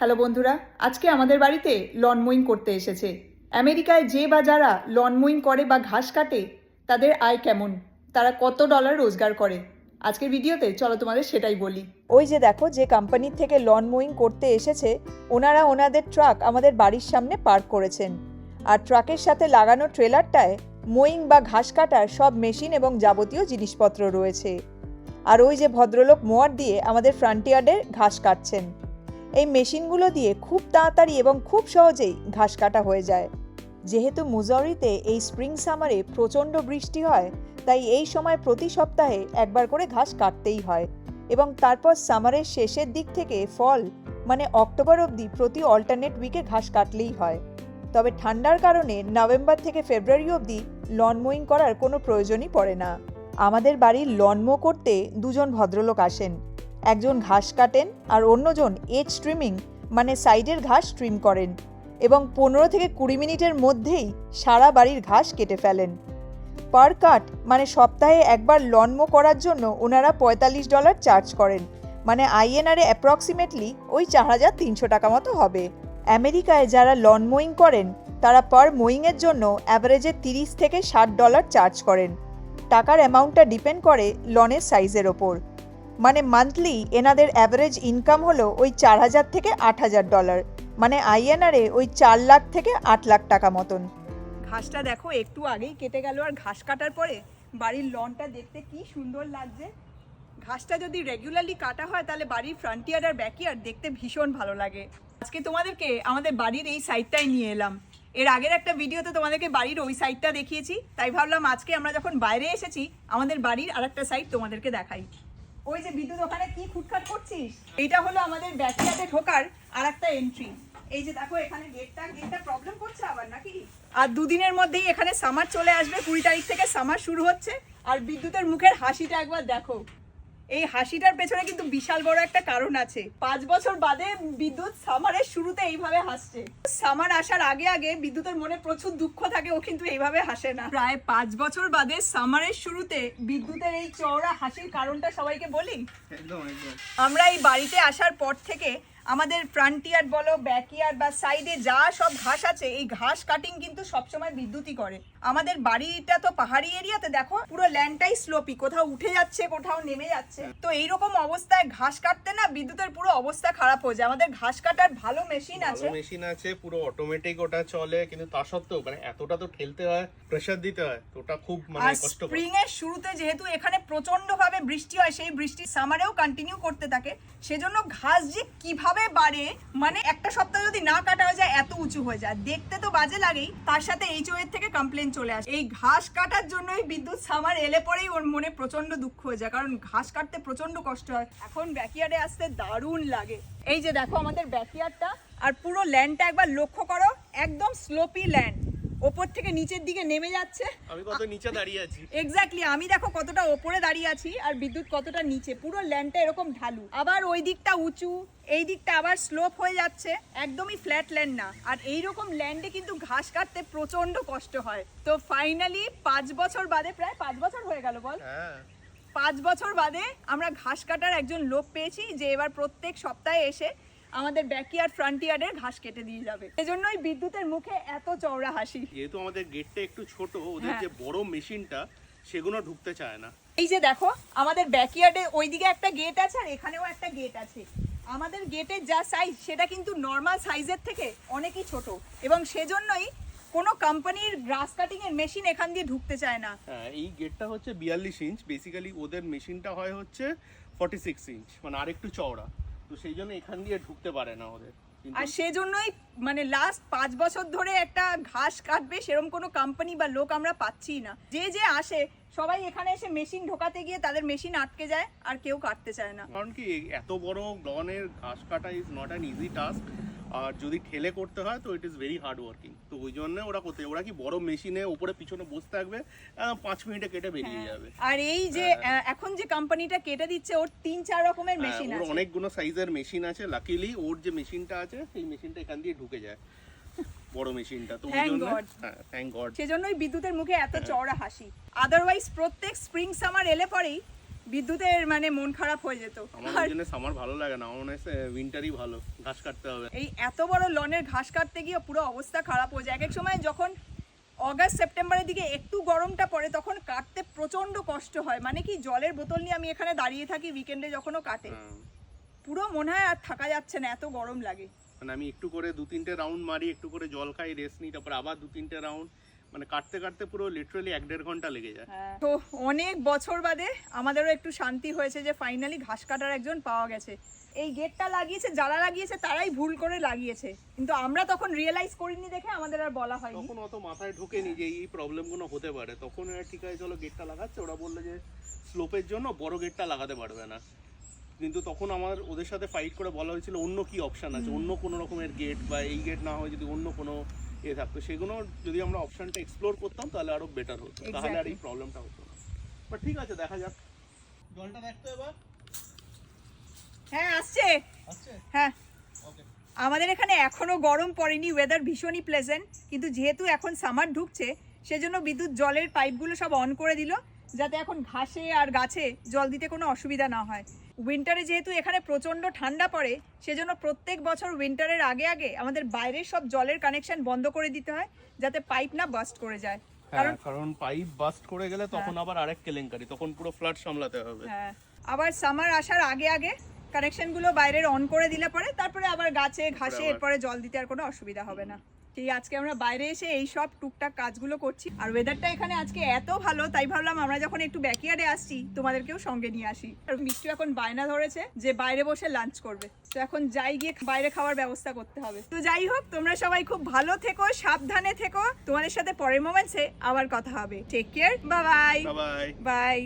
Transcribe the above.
Hello বন্ধুরা, আজকে আমাদের বাড়িতে লন মোয়িং করতে এসেছে। আমেরিকায় যে বা যারা লন মোয়িং করে বা ঘাস কাটে তাদের আয় কেমন, তারা কত ডলার রোজগার করে, আজকের ভিডিওতে চলো তোমাদের সেটাই বলি। ওই যে দেখো, যে কোম্পানির থেকে লন মোয়িং করতে এসেছে ওনারা ওনাদের ট্রাক আমাদের বাড়ির সামনে পার্ক করেছেন। আর ট্রাকের সাথে লাগানো ট্রেলারটায় মোয়িং বা ঘাস কাটার সব মেশিন এবং যাবতীয় জিনিসপত্র রয়েছে। আর ওই যে ভদ্রলোক মোয়ার দিয়ে আমাদের ফ্রন্টিয়ার্ডে ঘাস কাটছেন। এই মেশিনগুলো দিয়ে খুব তাড়াতাড়ি এবং খুব সহজেই ঘাস কাটা হয়ে যায়। যেহেতু মুজরিতে এই স্প্রিং সামারে প্রচণ্ড বৃষ্টি হয়, তাই এই সময় প্রতি সপ্তাহে একবার করে ঘাস কাটতেই হয়। এবং তারপর সামারের শেষের দিক থেকে ফল মানে অক্টোবর অবধি প্রতি অল্টারনেট উইকে ঘাস কাটলেই হয়। তবে ঠান্ডার কারণে নভেম্বর থেকে ফেব্রুয়ারি অবধি লন মোয়িং করার কোনো প্রয়োজনই পড়ে না। আমাদের বাড়ির লন মো করতে দুজন ভদ্রলোক আসেন। একজন ঘাস কাটেন আর অন্যজন এজ স্ট্রিমিং মানে সাইডের ঘাস স্ট্রিম করেন এবং 15 থেকে 20 মিনিটের মধ্যেই সারা বাড়ির ঘাস কেটে ফেলেন। পার কাট মানে সপ্তাহে একবার লনমো করার জন্য ওনারা $45 চার্জ করেন, মানে আইএনআরে অ্যাপ্রক্সিমেটলি ওই 4300 টাকা মতো হবে। আমেরিকায় যারা লন মোয়িং করেন তারা পার মোয়িংয়ের জন্য অ্যাভারেজে $30 থেকে $60 চার্জ করেন। টাকার অ্যামাউন্টটা ডিপেন্ড করে লনের সাইজের ওপর। মানে মান্থলি এনাদের অ্যাভারেজ ইনকাম হলো ওই $4000 থেকে $8000, মানে আইএনআরে ওই 4 লাখ থেকে 8 লাখ টাকা মতন। ঘাসটা দেখো একটু আগেই কেটে গেল, আর ঘাস কাটার পরে বাড়ির লনটা দেখতে কি সুন্দর লাগছে। ঘাসটা যদি রেগুলারলি কাটা হয় তাহলে বাড়ির ফ্রন্টিয়ার আর ব্যাকইয়ার্ড দেখতে ভীষণ ভালো লাগে। আজকে তোমাদেরকে আমাদের বাড়ির এই সাইডটাই নিয়ে এলাম। এর আগের একটা ভিডিওতে তোমাদেরকে বাড়ির ওই সাইডটা দেখিয়েছি, তাই ভাবলাম আজকে আমরা যখন বাইরে এসেছি আমাদের বাড়ির আরেকটা সাইড তোমাদেরকে দেখাই। ওই যে বিদ্যুৎ ওখানে কি খুটখাট করছিস, এইটা হলো আমাদের ব্যাকইয়ার্ডে ঢোকার আরেকটা এন্ট্রি। এই যে দেখো এখানে গেটটা প্রবলেম করছে আবার নাকি। আর দুদিনের মধ্যেই এখানে সামার চলে আসবে, 20 তারিখ থেকে সামার শুরু হচ্ছে। আর বিদ্যুতের মুখের হাসিটা একবার দেখো। এই হাসিটার পেছনে কিন্তু বিশাল বড় একটা কারণ আছে। 5 বছর বাদে বিদ্যুৎ সামারের শুরুতে এইভাবে হাসছে। সামার আসার আগে আগে বিদ্যুতের মনে প্রচুর দুঃখ থাকে, ও কিন্তু এইভাবে হাসে না। প্রায় 5 বছর বাদে সামারের শুরুতে বিদ্যুতের এই চওড়া হাসির কারণটা সবাইকে বলি। আমরা এই বাড়িতে আসার পর থেকে আমাদের ফ্রন্টিয়ার বলো, ব্যাকইয়ার্ড বা সাইডে যা সব ঘাস আছে, এই ঘাস কাটিং কিন্তু সবসময় বিদ্যুৎই করে। আমাদের বাড়িটা তো পাহাড়ি এরিয়াতে, দেখো পুরো ল্যান্ডটাই স্লোপি, কোথাও উঠে যাচ্ছে কোথাও নেমে যাচ্ছে। তো এইরকম অবস্থায় ঘাস কাটতে না বিদ্যুতের পুরো অবস্থা খারাপ হয়ে যায়। আমাদের ঘাস কাটার ভালো মেশিন আছে, পুরো অটোমেটিক ওটা চলে, কিন্তু তা সত্ত্বেও মানে এতটা তো ঠেলতে হয়, প্রেসার দিতে হয়, তো ওটা খুব মানে কষ্টকর। স্প্রিং এর শুরুতে যেহেতু এখানে প্রচন্ড ভাবে বৃষ্টি হয়, সেই বৃষ্টি সামারেও কন্টিনিউ করতে থাকে, সেজন্য ঘাস যে কিভাবে বাড়ে, মানে একটা সপ্তাহ যদি না কাটা হয়ে যায় এত উঁচু হয়ে যায়, দেখতে তো বাজে লাগেই, তার সাথে এইচও এর থেকে কমপ্লেন চলে আসে। এই ঘাস কাটার জন্যই বিদ্যুৎ সামার এলে পরেই ওর মনে প্রচন্ড দুঃখ হয়ে যায়, কারণ ঘাস কাটতে প্রচন্ড কষ্ট হয়। এখন ব্যাকইয়ার্ডে আসতে দারুণ লাগে। এই যে দেখো আমাদের ব্যাকইয়ার্ডটা, আর পুরো ল্যান্ডটা একবার লক্ষ্য করো, একদম স্লোপি ল্যান্ড, ওপর থেকে নিচের দিকে নেমে যাচ্ছে। আমি কত নিচে দাঁড়িয়ে আছি, এক্স্যাক্টলি আমি দেখো কতটা ওপরে দাঁড়িয়ে আছি আর বিদ্যুৎ কতটা নিচে। পুরো ল্যান্ডটা এরকম ঢালু, আবার ওই দিকটা উঁচু, এই দিকটা আবার স্লোপ হয়ে যাচ্ছে, একদমই ফ্ল্যাট ল্যান্ড না। আর এইরকম ল্যান্ডে কিন্তু ঘাস কাটতে প্রচন্ড কষ্ট হয়। তো ফাইনালি 5 বছর বাদে, প্রায় 5 বছর হয়ে গেল বল, 5 বছর বাদে আমরা ঘাস কাটার একজন লোক পেয়েছি, যে এবার প্রত্যেক সপ্তাহে এসে আমাদের ব্যাকইয়ার্ড ফ্রন্টিয়ার্ডের ঘাস কেটে দিয়ে যাবে। এজন্যই বিদ্যুতের মুখে এত চওড়া হাসি। যেহেতু আমাদের গেটটা একটু ছোট, ওদের যে বড় মেশিনটা সেগুলো ঢুকতে চায় না। এই যে দেখো আমাদের ব্যাকইয়ার্ডে ওইদিকে একটা গেট আছে আর এখানেও একটা গেট আছে। আমাদের গেটের যা সাইজ সেটা কিন্তু নর্মাল সাইজের থেকে অনেকই ছোট, এবং সেজন্যই কোনো কোম্পানির গ্রাস কাটিং এর মেশিন এখান দিয়ে ঢুকতে চায় না। হ্যাঁ, এই গেটটা হচ্ছে 42 ইঞ্চ, বেসিক্যালি ওদের মেশিনটা হয় হচ্ছে 46 ইঞ্চ, মানে আরেকটু চওড়া, তো সেই জন্য এখান দিয়ে ঢুকতে পারে না ওদের। আর সেজন্যই মানে লাস্ট 5 বছর ধরে একটা ঘাস কাটবে সেরকম কোনো কোম্পানি বা লোক আমরা পাচ্ছি না। যে আসে সবাই এখানে এসে মেশিন ঢোকাতে গিয়ে তাদের মেশিন আটকে যায় আর কেউ কাটতে চায় না। কারণ কি এত বড় লনের ঘাস কাটা is not an easy task, আর যদি ঠেলে করতে হয় তো it is very hard working. তো ওই জন্য ওরা কি বড় মেশিনে উপরে পিছনে বসে থাকবে, 5 মিনিটে কেটে বেরিয়ে যাবে। আর এই যে এখন যে কোম্পানিটা কেটে দিচ্ছে, ওর 3-4 রকমের মেশিন আছে, ওর অনেকগুলো সাইজের মেশিন আছে। লাকিলি ওর যে মেশিনটা আছে সেই মেশিনটা এখান দিয়ে ঢুকে যায়, বড় মেশিনটা। তো ওই জন্য থ্যাঙ্ক গড, সেজন্যই বিদ্যুতের মুখে এত চওড়া হাসি। আদারওয়াইজ প্রত্যেক স্প্রিং সামার এলে পরেই বিদ্যুতের মানে মন খারাপ হয়ে যেত। আমার আর ওই জন্য সামার ভালো লাগে না, আমার মনে হয় উইন্টারই ভালো, ঘাস কাটতে হবে। এই এত বড় লনের ঘাস কাটতে গিয়ে পুরো অবস্থা খারাপ হয়ে যায়। এক এক সময় যখন অগাস্ট সেপ্টেম্বরের দিকে একটু গরমটা পড়ে তখন কাটতে প্রচন্ড কষ্ট হয়, মানে কি জলের বোতল নিয়ে আমি এখানে দাঁড়িয়ে থাকি উইকেন্ডে যখনও কাটে, হ্যাঁ। পুরো মনে হয় আর থাকা যাচ্ছে না, এত গরম লাগে। মানে আমি একটু করে 2-3টে রাউন্ড মারি, একটু করে জল খাই, রেস্ট নিই, তারপর আবার 2-3টে রাউন্ড, মানে কাটতে কাটতে পুরো লিটারালি 1-1.5 ঘন্টা লেগে যায়। তো অনেক বছর বাদে আমাদেরও একটু শান্তি হয়েছে যে ফাইনালি ঘাস কাটার একজন পাওয়া গেছে। এই গেটটা লাগিয়েছে, যারা লাগিয়েছে তারাই ভুল করে লাগিয়েছে, কিন্তু আমরা তখন রিয়েলাইজ করিনি দেখে আমাদের আর বলা হয়নি। তখন অত মাথায় ঢোকেনি যে এই প্রবলেমগুলো হতে পারে, তখন এরা ঠিক আছে চলো গেটটা লাগাচ্ছে, ওরা বললো যে স্লোপের জন্য বড় গেটটা লাগাতে পারবে না, কিন্তু তখন আমার ওদের সাথে ফাইট করে বলা হয়েছিল অন্য কি অপশন আছে, অন্য কোনো রকমের গেট, বা এই গেট না হয় যদি অন্য কোনো থাকতো, সেগুলো যদি আমরা অপশনটা এক্সপ্লোর করতাম তাহলে আরো বেটার হতো, তাহলে আর এই প্রবলেমটা হতো না। বাট ঠিক আছে, দেখা যাক। জলটা দেখতো এবার। হ্যাঁ আসছে। আচ্ছা, হ্যাঁ ওকে। আমাদের এখানে এখনো গরম পড়েনি, ওয়েদার ভীষণই প্লেজেন্ট, কিন্তু যেহেতু এখন সামার ঢুকছে সেজন্য বিদ্যুৎ জলের পাইপগুলো সব অন করে দিল যাতে এখন ঘাসে আর গাছে জল দিতে কোনো অসুবিধা না হয়। উইন্টারে যেহেতু এখানে প্রচণ্ড ঠান্ডা পড়ে সেজন্য প্রত্যেক বছর উইন্টারের আগে আগে আমাদের বাইরের সব জলের কানেকশন বন্ধ করে দিতে হয় যাতে পাইপ না বাস্ট করে যায়। কারণ পাইপ বাস্ট করে গেলে তখন আবার আরেক কেলেঙ্কারি, তখন পুরো ফ্লাড সামলাতে হবে। হ্যাঁ, আবার সামার আসার আগে আগে কানেকশনগুলো বাইরের অন করে দিলে পরে তারপরে আবার গাছে ঘাসে এরপরে জল দিতে আর কোনো অসুবিধা হবে না। ঠিক আজকে আমরা বাইরে এসে এই সব টুকটাক কাজগুলো করছি, আর ওয়েদারটা এখানে আজকে এত ভালো তাই ভাবলাম আমরা যখন একটু ব্যাকইয়ার্ডে আসছি তোমাদেরকেও সঙ্গে নিয়ে আসি। আর মিষ্টি এখন বায়না ধরেছে যে বাইরে বসে লাঞ্চ করবে, তো এখন যাই গিয়ে বাইরে খাওয়ার ব্যবস্থা করতে হবে। তো যাই হোক, তোমরা সবাই খুব ভালো থেকো, সাবধানে থেকো, তোমাদের সাথে পরের মোমেন্টসে আবার কথা হবে। Take care, bye bye bye. By.